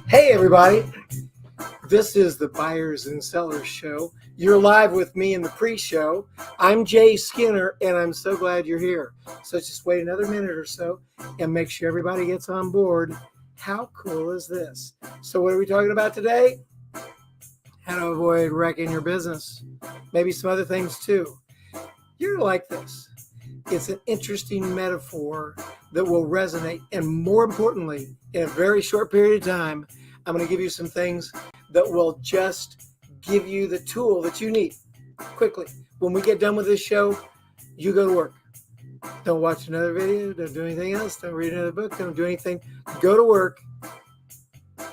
Hey everybody, this is the Buyers and Sellers Show. You're live with me in the pre-show. I'm Jay Skinner and I'm so glad you're here. So just wait another minute or so and make sure everybody gets on board. How cool is this? So what are we talking about today? How to avoid wrecking your business. Maybe some other things too. You're like this. It's an interesting metaphor that will resonate, and more importantly, in a very short period of time, I'm going to give you some things that will just give you the tool that you need quickly. When we get done with this show, you go to work. Don't watch another video. Don't do anything else. Don't read another book. Don't do anything. Go to work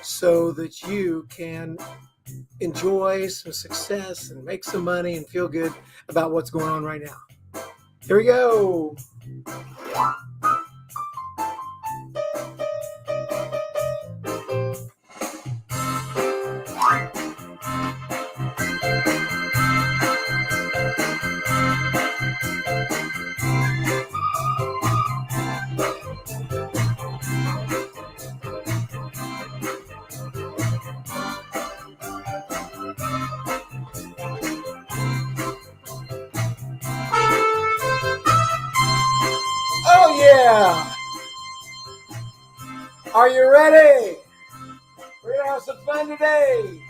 so that you can enjoy some success and make some money and feel good about what's going on right now. Here we go. Oh yeah! Are you ready? We're gonna have some fun today.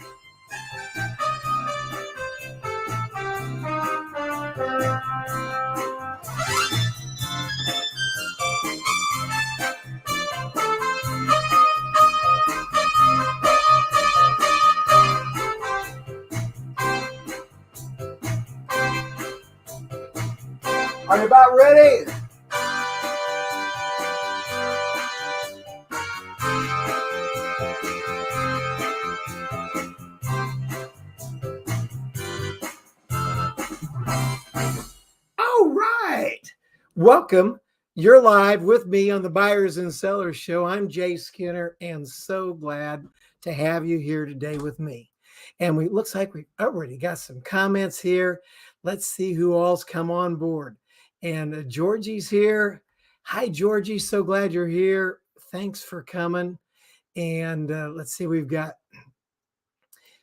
Are you about ready? All right. Welcome. You're live with me on the Buyers and Sellers Show. I'm Jay Skinner and so glad to have you here today with me. And looks like we've already got some comments here. Let's see who all's come on board. And Georgie's here. Hi, Georgie. So glad you're here. Thanks for coming. And let's see, we've got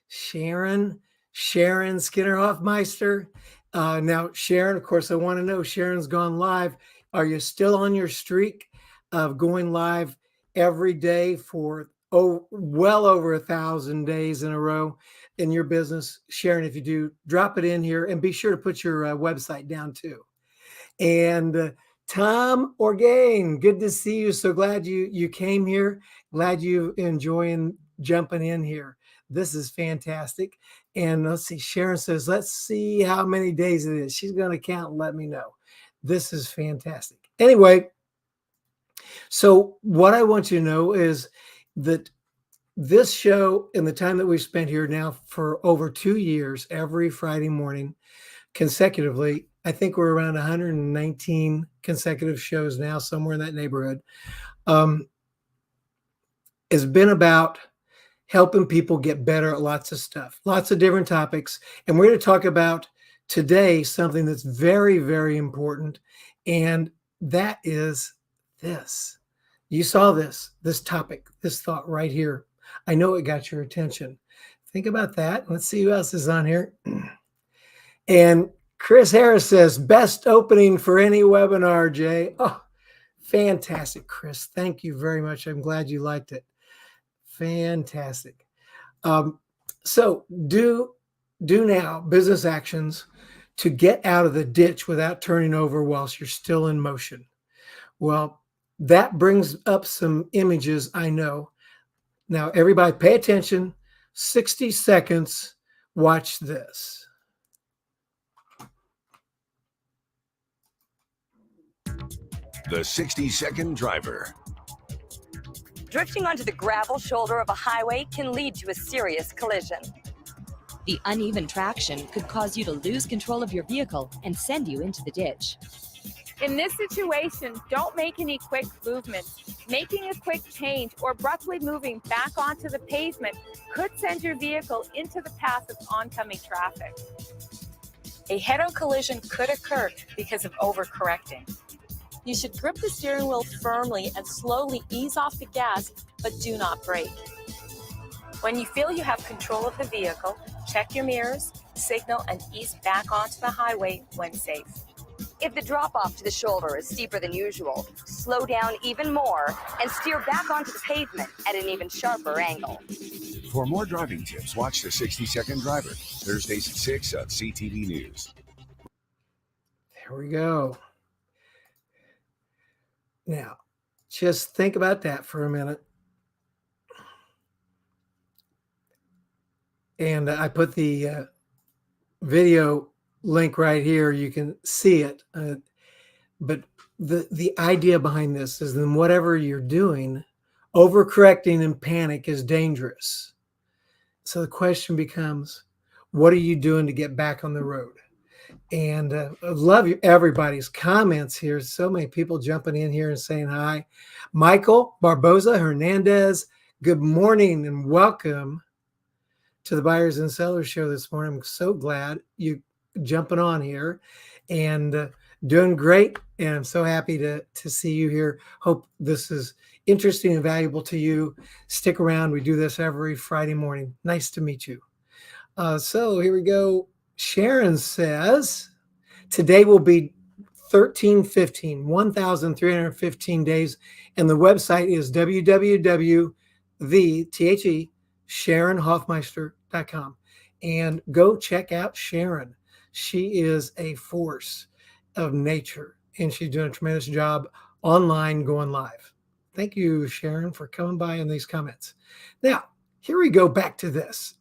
Sharon Skinner Hoffmeister. Now, Sharon, of course, I want to know, Sharon's gone live. Are you still on your streak of going live every day for well over 1,000 days in a row in your business? Sharon, if you do, drop it in here and be sure to put your website down too. And Tom Orgain, good to see you. So glad you came here. Glad you enjoying jumping in here. This is fantastic. And let's see, Sharon says, let's see how many days it is. She's going to count and let me know. This is fantastic. Anyway, so what I want you to know is that this show and the time that we've spent here now for over 2 years, every Friday morning consecutively, I think we're around 119 consecutive shows now, somewhere in that neighborhood, has been about helping people get better at lots of stuff, lots of different topics. And we're going to talk about today something that's very, very important. And that is this. You saw this topic, this thought right here. I know it got your attention. Think about that. Let's see who else is on here. And Chris Harris says, best opening for any webinar, Jay. Oh, fantastic, Chris. Thank you very much. I'm glad you liked it. Fantastic. So do now business actions to get out of the ditch without turning over whilst you're still in motion. Well, that brings up some images, I know. Now, everybody pay attention. 60 seconds. Watch this. The 60-second driver. Drifting onto the gravel shoulder of a highway can lead to a serious collision. The uneven traction could cause you to lose control of your vehicle and send you into the ditch. In this situation, don't make any quick movements. Making a quick change or abruptly moving back onto the pavement could send your vehicle into the path of oncoming traffic. A head-on collision could occur because of overcorrecting. You should grip the steering wheel firmly and slowly ease off the gas, but do not brake. When you feel you have control of the vehicle, check your mirrors, signal, and ease back onto the highway when safe. If the drop-off to the shoulder is steeper than usual, slow down even more and steer back onto the pavement at an even sharper angle. For more driving tips, watch the 60-second driver, Thursdays at 6 on CTV News. There we go. Now, just think about that for a minute. And I put the video link right here. You can see it. But the idea behind this is then whatever you're doing, overcorrecting and panic is dangerous. So the question becomes, what are you doing to get back on the road? And I love everybody's comments here. So many people jumping in here and saying hi. Michael Barboza Hernandez, good morning and welcome to the Buyers and Sellers Show this morning. I'm so glad you jumping on here and doing great. And I'm so happy to see you here. Hope this is interesting and valuable to you. Stick around. We do this every Friday morning. Nice to meet you. So here we go. Sharon says, today will be 1,315 days. And the website is www.SharonHoffmeister.com. And go check out Sharon. She is a force of nature, and she's doing a tremendous job online going live. Thank you, Sharon, for coming by in these comments. Now, here we go back to this.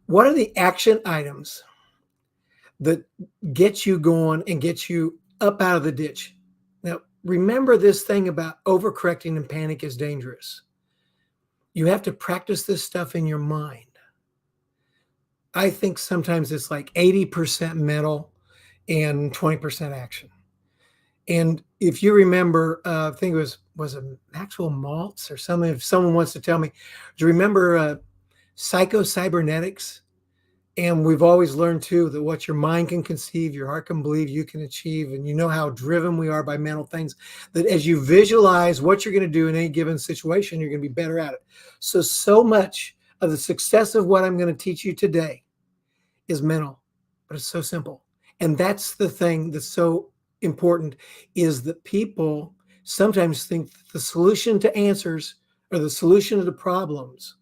What are the action items that get you going and get you up out of the ditch? Now, remember this thing about overcorrecting and panic is dangerous. You have to practice this stuff in your mind. I think sometimes it's like 80% mental and 20% action. And if you remember, I think it was it Maxwell Maltz or something, if someone wants to tell me, do you remember psycho-cybernetics? And we've always learned too that what your mind can conceive, your heart can believe, you can achieve. And you know how driven we are by mental things, that as you visualize what you're going to do in any given situation, you're going to be better at it. So much of the success of what I'm going to teach you today is mental, but it's so simple. And that's the thing that's so important, is that people sometimes think that the solution to answers or the solution to the problems,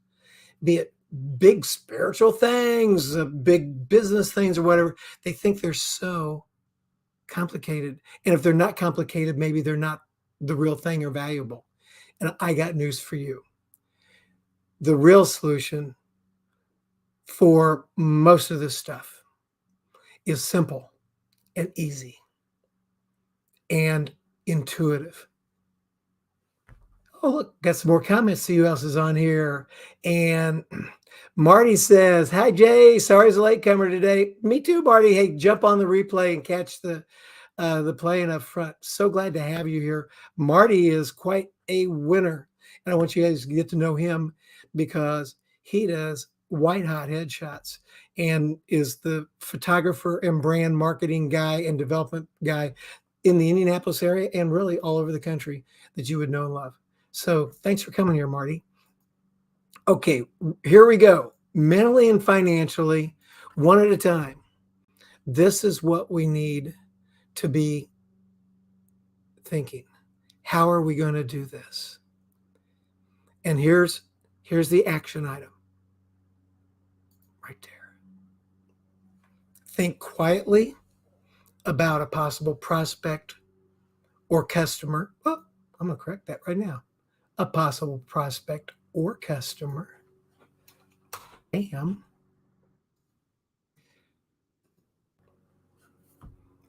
be it big spiritual things, big business things or whatever, they think they're so complicated. And if they're not complicated, maybe they're not the real thing or valuable. And I got news for you. The real solution for most of this stuff is simple and easy and intuitive. Oh, look, got some more comments. See who else is on here. And Marty says, hi, Jay. Sorry as a latecomer today. Me too, Marty. Hey, jump on the replay and catch the playing up front. So glad to have you here. Marty is quite a winner. And I want you guys to get to know him because he does white hot headshots and is the photographer and brand marketing guy and development guy in the Indianapolis area and really all over the country that you would know and love. So thanks for coming here, Marty. Okay, here we go. Mentally and financially, one at a time. This is what we need to be thinking. How are we going to do this? And here's the action item right there. Think quietly about a possible prospect or customer. Oh, I'm going to correct that right now. A possible prospect or customer.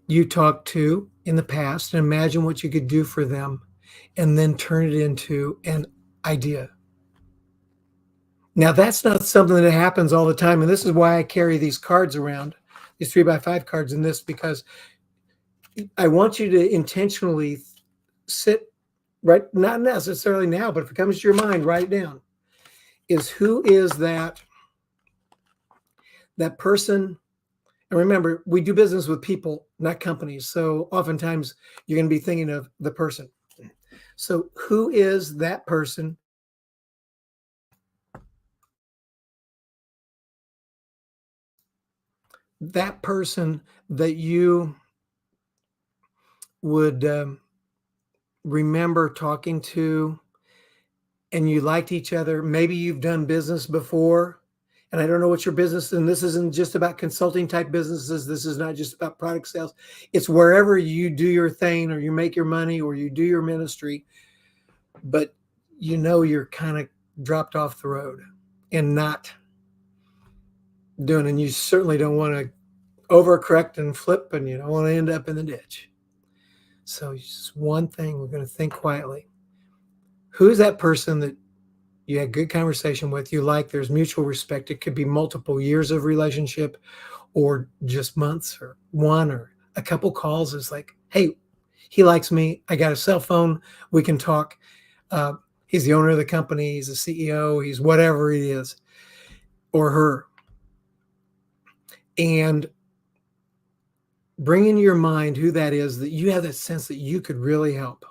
You talked to in the past, and imagine what you could do for them, and then turn it into an idea. Now, that's not something that happens all the time, and this is why I carry these cards around, these 3x5 cards in this, because I want you to intentionally sit right, not necessarily now, but if it comes to your mind, write it down. Who is that person? And remember, we do business with people, not companies. So oftentimes you're going to be thinking of the person. So who is that person? That person that you would remember talking to, and you liked each other. Maybe you've done business before. And I don't know what your business, and this isn't just about consulting type businesses. This is not just about product sales. It's wherever you do your thing, or you make your money, or you do your ministry, but you know you're kind of dropped off the road and not doing, and you certainly don't want to overcorrect and flip, and you don't want to end up in the ditch. So just one thing, we're going to think quietly. Who's that person that you had good conversation with, you like, there's mutual respect. It could be multiple years of relationship or just months or one or a couple calls. It's like, hey, he likes me. I got a cell phone. We can talk. He's the owner of the company. He's the CEO. He's whatever he is, or her. And bring into your mind who that is, that you have that sense that you could really help.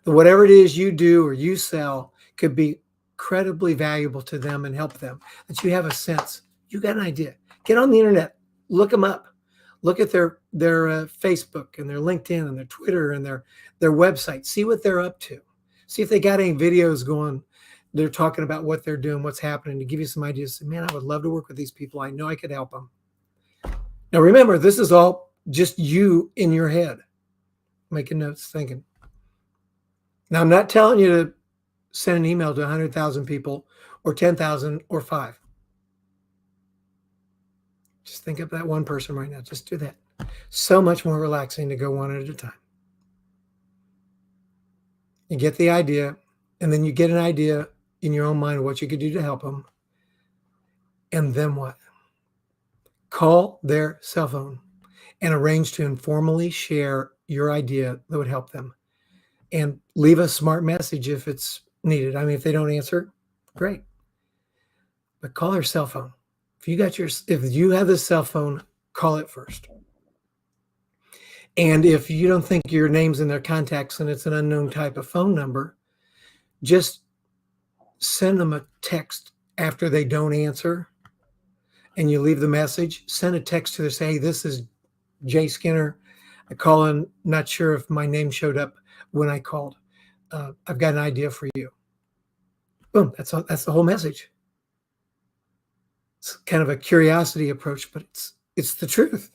That whatever it is you do or you sell could be incredibly valuable to them and help them. That you have a sense, you got an idea. Get on the internet, look them up, look at their Facebook and their LinkedIn and their Twitter and their website. See what they're up to. See if they got any videos going. They're talking about what they're doing, what's happening, to give you some ideas. Say, man, I would love to work with these people. I know I could help them. Now remember, this is all just you in your head, making notes, thinking. Now I'm not telling you to send an email to 100,000 people or 10,000 or 5. Just think of that one person right now. Just do that. So much more relaxing to go one at a time. You get the idea, and then you get an idea in your own mind of what you could do to help them. And then what? Call their cell phone and arrange to informally share your idea that would help them. And leave a smart message if it's needed. I mean, if they don't answer, great. But call their cell phone. If you have the cell phone, call it first. And if you don't think your name's in their contacts and it's an unknown type of phone number, just send them a text after they don't answer, and you leave the message. Send a text to them, say, hey, this is Jay Skinner. I call in, not sure if my name showed up when I called. I've got an idea for you. Boom, that's the whole message. It's kind of a curiosity approach, but it's the truth.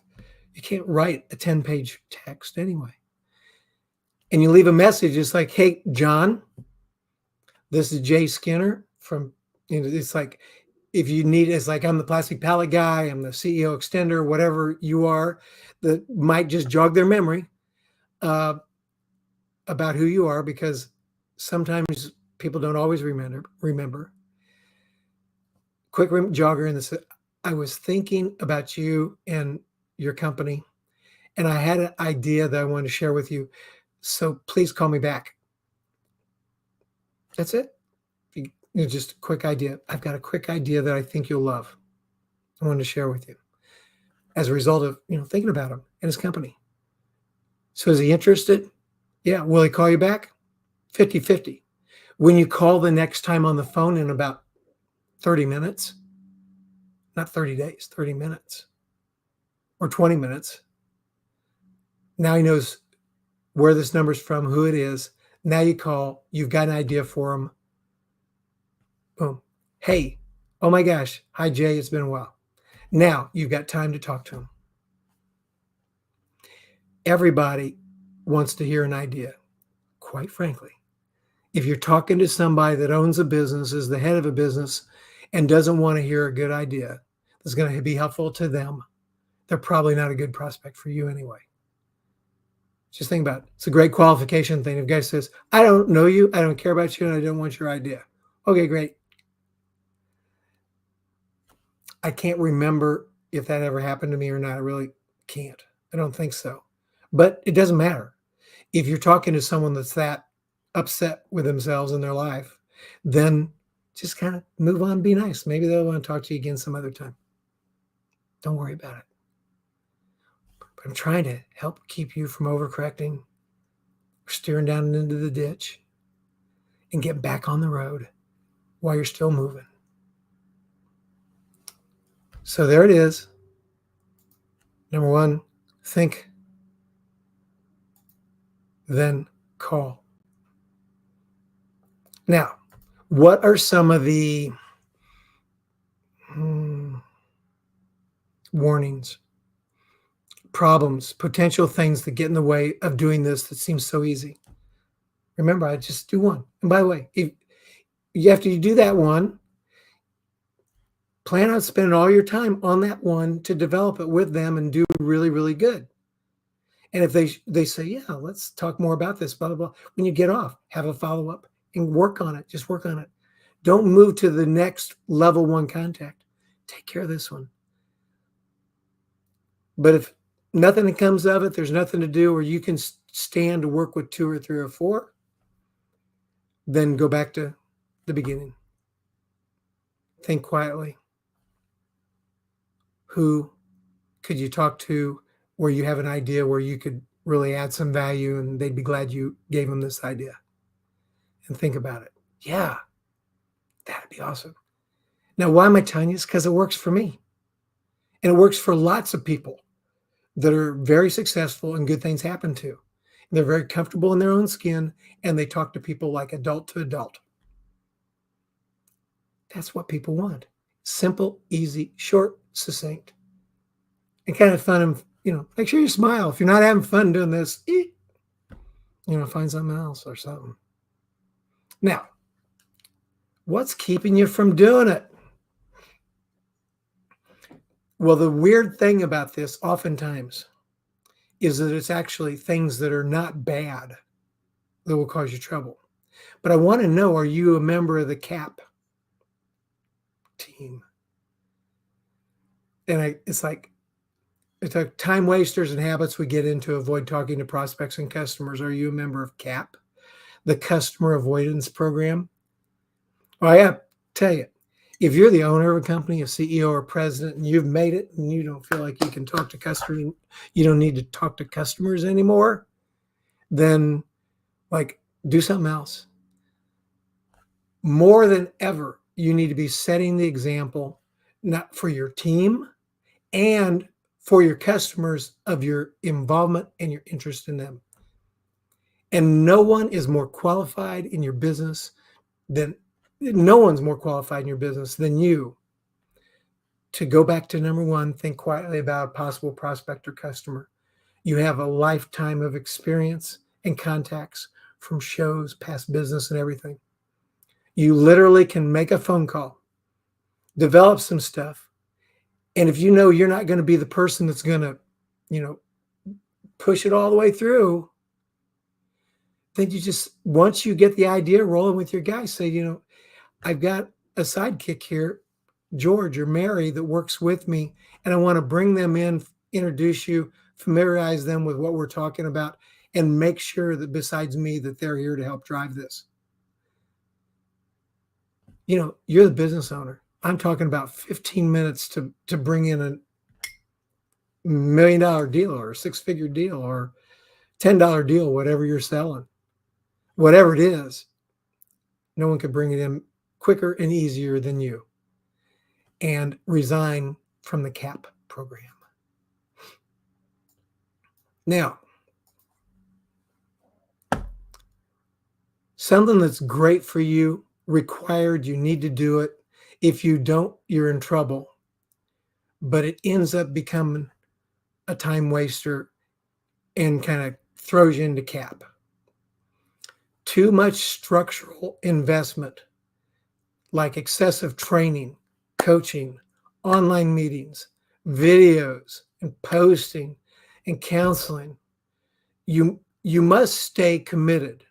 You can't write a 10-page text anyway. And you leave a message. It's like, hey, John, this is Jay Skinner from, it's like, if you need, it's like, I'm the plastic pallet guy, I'm the CEO extender, whatever you are, that might just jog their memory about who you are, because sometimes people don't always remember. Quick jogger in this. I was thinking about you and your company, and I had an idea that I wanted to share with you. So please call me back. That's it. Just a quick idea. I've got a quick idea that I think you'll love. I wanted to share with you as a result of, thinking about him and his company. So is he interested? Yeah. Will he call you back? 50-50. When you call the next time on the phone in about 30 minutes, not 30 days, 30 minutes, or 20 minutes. Now he knows where this number's from, who it is. Now you call, you've got an idea for him. Boom. Hey, oh my gosh. Hi, Jay. It's been a while. Now you've got time to talk to him. Everybody wants to hear an idea, quite frankly. If you're talking to somebody that owns a business, is the head of a business, and doesn't want to hear a good idea that's going to be helpful to them, they're probably not a good prospect for you anyway. Just think about it. It's a great qualification thing. If a guy says, I don't know you, I don't care about you, and I don't want your idea. Okay, great. I can't remember if that ever happened to me or not. I really can't. I don't think so. But it doesn't matter. If you're talking to someone that's that upset with themselves in their life, then just kind of move on, be nice. Maybe they'll want to talk to you again some other time. Don't worry about it. But I'm trying to help keep you from overcorrecting, steering down into the ditch, and get back on the road while you're still moving. So there it is. Number one, think, then call. Now, what are some of the warnings, problems, potential things that get in the way of doing this that seems so easy? Remember, I just do one. And by the way, after you do that one, plan on spending all your time on that one to develop it with them and do really, really good. And if they say, yeah, let's talk more about this, blah, blah, blah. When you get off, have a follow-up and work on it. Just work on it. Don't move to the next level one contact. Take care of this one. But if nothing comes of it, there's nothing to do, or you can stand to work with 2 or 3 or 4, then go back to the beginning. Think quietly. Who could you talk to where you have an idea where you could really add some value and they'd be glad you gave them this idea? And think about it. Yeah, that'd be awesome. Now, why am I telling you this? Because it works for me. And it works for lots of people that are very successful and good things happen to. And they're very comfortable in their own skin and they talk to people like adult to adult. That's what people want. Simple, easy, short, succinct, and kind of fun. And, make sure you smile. If you're not having fun doing this, find something else or something. Now, what's keeping you from doing it? Well, the weird thing about this oftentimes is that it's actually things that are not bad that will cause you trouble. But I want to know, are you a member of the CAP team? And it's like time wasters and habits we get into avoid talking to prospects and customers. Are you a member of CAP, the Customer Avoidance Program? Well, I have to tell you, if you're the owner of a company, a CEO or president, and you've made it and you don't feel like you can talk to customers, you don't need to talk to customers anymore, then do something else. More than ever, you need to be setting the example, not for your team and for your customers, of your involvement and your interest in them. And no one is more qualified in your business than you to go back to number one, think quietly about a possible prospect or customer. You have a lifetime of experience and contacts from shows, past business and everything. You literally can make a phone call, develop some stuff. And if you know you're not going to be the person that's going to, push it all the way through, then you just, once you get the idea rolling with your guys, say, I've got a sidekick here, George or Mary, that works with me, and I want to bring them in, introduce you, familiarize them with what we're talking about, and make sure that besides me, that they're here to help drive this. You're the business owner. I'm talking about 15 minutes to bring in $1 million deal or a 6-figure deal or $10 deal, whatever you're selling, whatever it is. No one could bring it in quicker and easier than you. And resign from the CAP program. Now, something that's great for you, required, you need to do it. If you don't, you're in trouble. But it ends up becoming a time waster and kind of throws you into cap. Too much structural investment, like excessive training, coaching, online meetings, videos, and posting and counseling. You must stay committed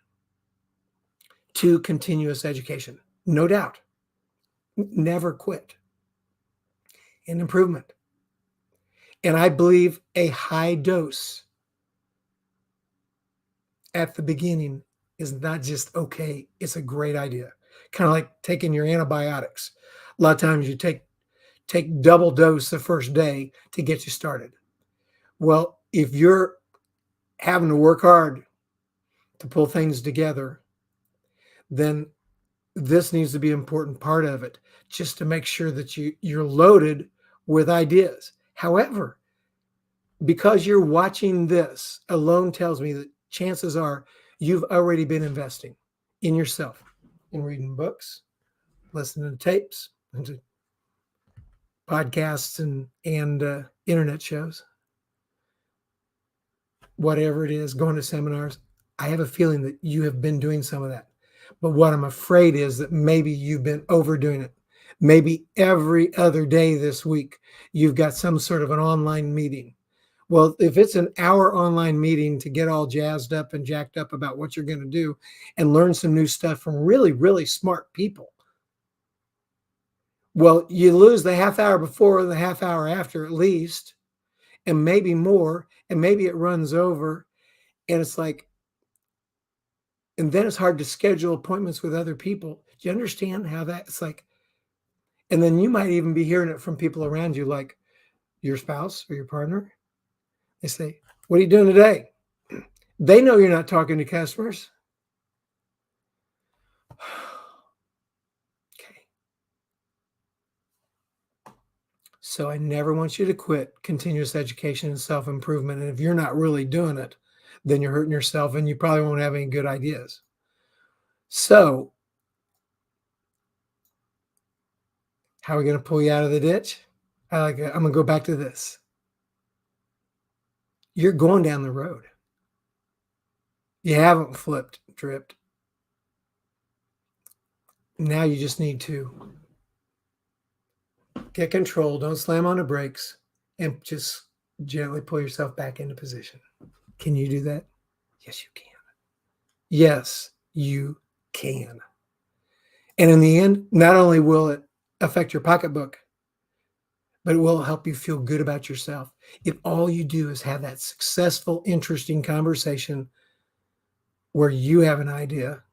to continuous education, no doubt. Never quit. And improvement. And I believe a high dose at the beginning is not just okay, it's a great idea. Kind of like taking your antibiotics. A lot of times you take double dose the first day to get you started. Well, if you're having to work hard to pull things together, then this needs to be an important part of it, just to make sure that you're loaded with ideas. However, because you're watching this alone tells me that chances are you've already been investing in yourself, in reading books, listening to tapes, into podcasts and internet shows, whatever it is, going to seminars. I have a feeling that you have been doing some of that. But what I'm afraid is that maybe you've been overdoing it. Maybe every other day this week, you've got some sort of an online meeting. Well, if it's an hour online meeting to get all jazzed up and jacked up about what you're going to do and learn some new stuff from really, really smart people, well, you lose the half hour before and the half hour after at least, and maybe more, and maybe it runs over. And it's like, and then it's hard to schedule appointments with other people. Do you understand how that's like? And then you might even be hearing it from people around you, like your spouse or your partner. They say, "What are you doing today?" They know you're not talking to customers. Okay. So I never want you to quit continuous education and self-improvement. And if you're not really doing it, then you're hurting yourself and you probably won't have any good ideas. So how are we going to pull you out of the ditch? I'm going to go back to this. You're going down the road. You haven't flipped, tripped. Now you just need to get control. Don't slam on the brakes and just gently pull yourself back into position. Can you do that? Yes, you can. Yes, you can. And in the end, not only will it affect your pocketbook, but it will help you feel good about yourself. If all you do is have that successful, interesting conversation where you have an idea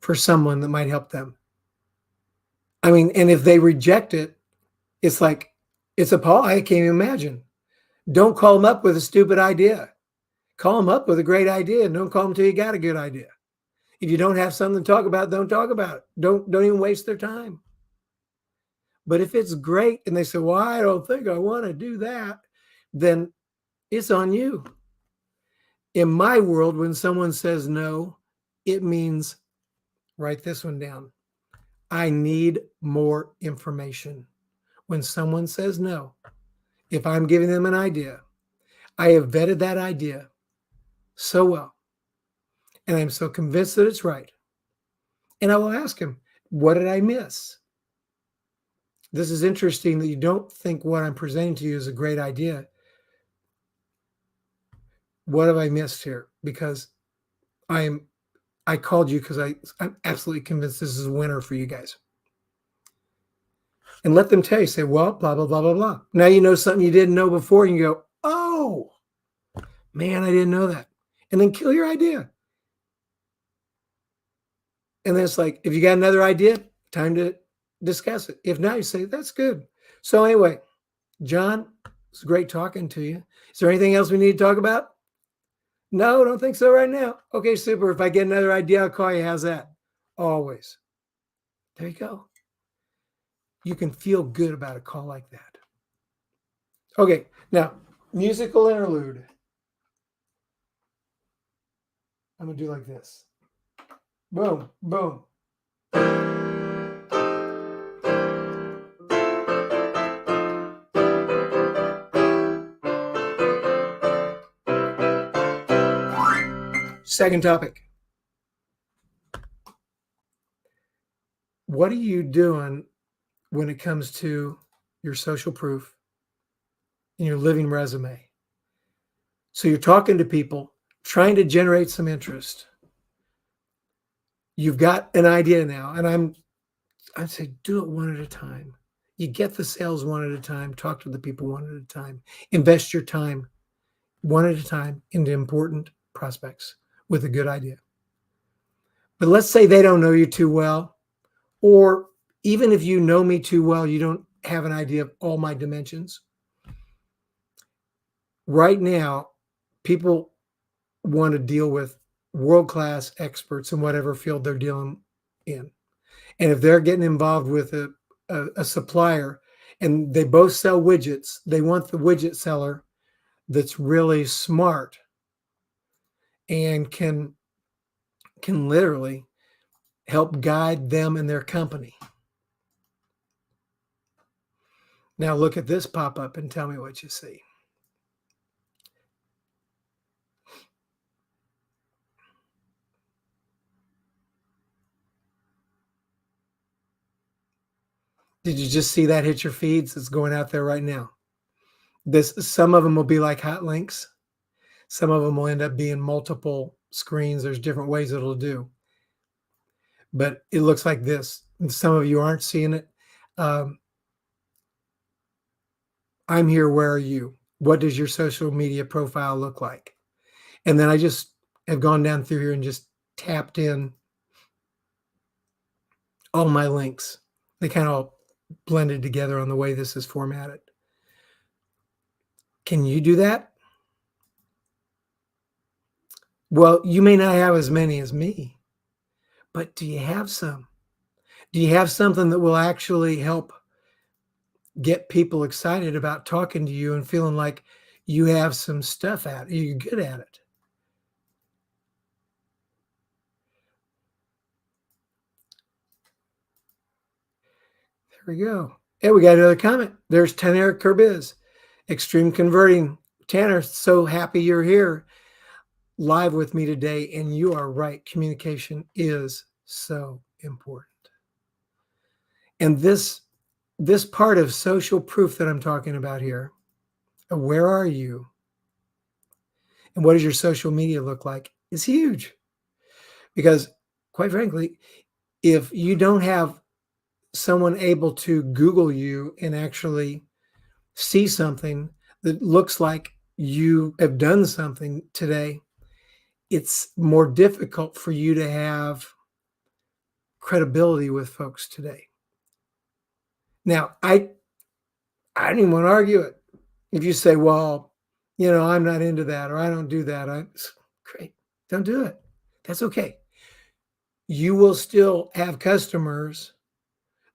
for someone that might help them. I mean, and if they reject it, it's like, it's appalling. I can't even imagine. Don't call them up with a stupid idea. Call them up with a great idea, and don't call them till you got a good idea. If you don't have something to talk about, don't talk about it. Don't even waste their time. But if it's great and they say, "Well, I don't think I want to do that," then it's on you. In my world, when someone says no, it means, write this one down, I need more information. When someone says no, if I'm giving them an idea, I have vetted that idea so well, and I'm so convinced that it's right. And I will ask him, what did I miss? This is interesting that you don't think what I'm presenting to you is a great idea. What have I missed here? Because I called you because I'm absolutely convinced this is a winner for you guys. And let them tell you, say, well, blah, blah, blah, blah, blah. Now you know something you didn't know before, and you go, oh, man, I didn't know that. And then kill your idea. And then it's like, if you got another idea, time to discuss it. If not, you say, that's good. So anyway, John, it's great talking to you. Is there anything else we need to talk about? No, don't think so right now. Okay, super. If I get another idea, I'll call you. How's that? Always. There you go. You can feel good about a call like that. Okay, now, musical interlude. I'm going to do like this. Boom, boom. Second topic. What are you doing when it comes to your social proof and your living resume? So you're talking to people, trying to generate some interest. You've got an idea now, and I'd say do it one at a time. You get the sales one at a time, talk to the people one at a time, invest your time one at a time into important prospects with a good idea. But let's say they don't know you too well, or even if you know me too well, you don't have an idea of all my dimensions. Right now, people want to deal with world-class experts in whatever field they're dealing in. And if they're getting involved with a supplier and they both sell widgets, they want the widget seller that's really smart and can literally help guide them and their company. Now look at this pop up and tell me what you see. Did you just see that hit your feeds? It's going out there right now. Some of them will be like hot links. Some of them will end up being multiple screens. There's different ways it'll do. But it looks like this. And some of you aren't seeing it. I'm here. Where are you? What does your social media profile look like? And then I just have gone down through here and just tapped in all my links. They kind of blended together on the way this is formatted. Can you do that? Well, you may not have as many as me, but do you have some? Do you have something that will actually help get people excited about talking to you and feeling like you have some stuff at it? You're good at it. There we go. Hey, we got another comment. There's Tanner Kerbiz, Extreme Converting. Tanner, so happy you're here live with me today. And you are right. Communication is so important. And this part of social proof that I'm talking about here, where are you? And what does your social media look like? Is huge. Because quite frankly, if you don't have someone able to Google you and actually see something that looks like you have done something today, it's more difficult for you to have credibility with folks today. Now, I don't even want to argue it. If you say, well, I'm not into that, or I don't do that, great. Don't do it. That's okay. You will still have customers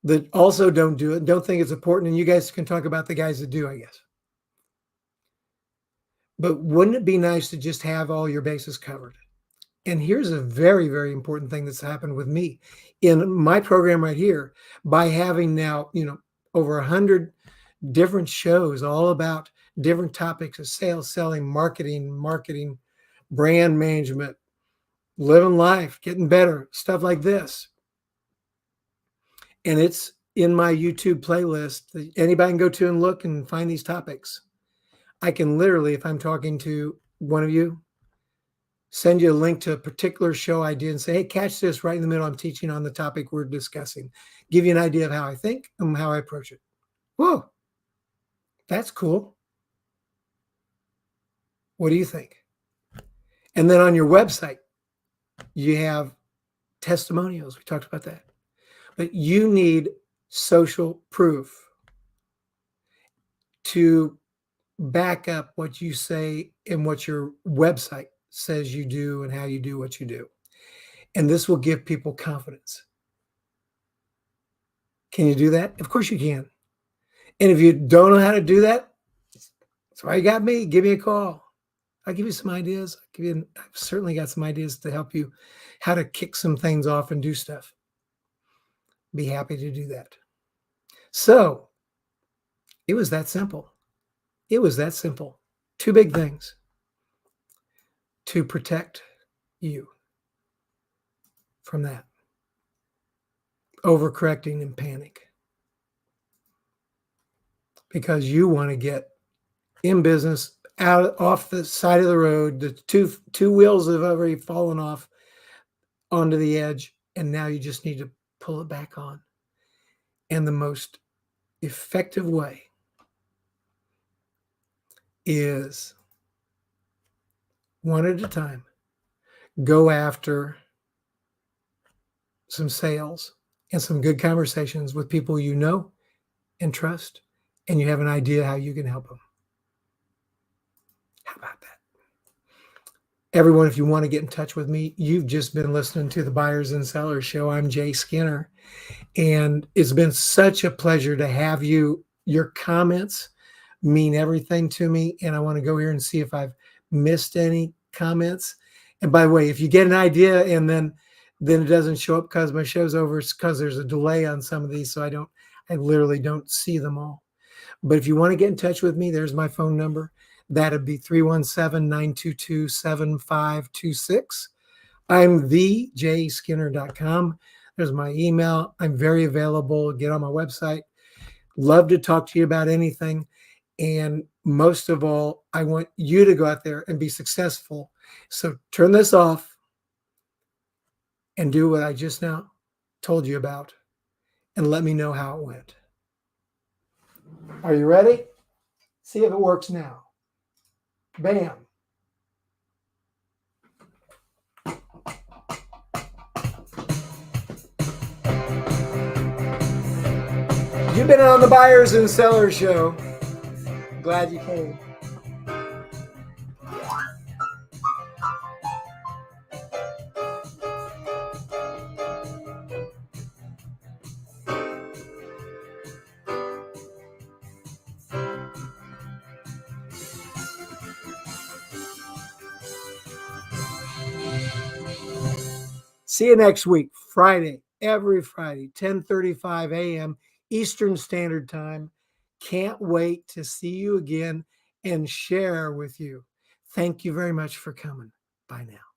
that also don't do it, don't think it's important, and you guys can talk about the guys that do, I guess. But wouldn't it be nice to just have all your bases covered? And here's a very, very important thing that's happened with me in my program right here, by having now, over 100 different shows all about different topics of sales, selling, marketing, brand management, living life, getting better, stuff like this. And it's in my YouTube playlist that anybody can go to and look and find these topics. I can literally, if I'm talking to one of you, send you a link to a particular show I did and say, hey, catch this right in the middle. I'm teaching on the topic we're discussing. Give you an idea of how I think and how I approach it. Whoa, that's cool. What do you think? And then on your website, you have testimonials. We talked about that. But you need social proof to back up what you say and what your website says you do and how you do what you do. And this will give people confidence. Can you do that? Of course you can. And if you don't know how to do that, that's why you got me. Give me a call. I'll give you some ideas. I've certainly got some ideas to help you how to kick some things off and do stuff. Be happy to do that. So it was that simple. It was that simple. Two big things to protect you from that overcorrecting and panic, because you want to get in business out off the side of the road. The two wheels have already fallen off onto the edge, and now you just need to pull it back on. And the most effective way is one at a time. Go after some sales and some good conversations with people you know and trust, and you have an idea how you can help them. How about that? Everyone, if you want to get in touch with me, you've just been listening to the Buyers and Sellers Show. I'm Jay Skinner, and it's been such a pleasure to have you. Your comments mean everything to me, and I want to go here and see if I've missed any comments. And by the way, if you get an idea and then it doesn't show up because my show's over, it's because there's a delay on some of these, so I literally don't see them all. But if you want to get in touch with me, there's my phone number. That'd be 317-922-7526. I'm thejayskinner.com. There's my email. I'm very available. Get on my website. Love to talk to you about anything. And most of all, I want you to go out there and be successful. So turn this off and do what I just now told you about, and let me know how it went. Are you ready? See if it works now. Bam. You've been on the Buyers and Sellers Show. Glad you came. See you next week, Friday, every Friday, 10:35 a.m. Eastern Standard Time. Can't wait to see you again and share with you. Thank you very much for coming. Bye now.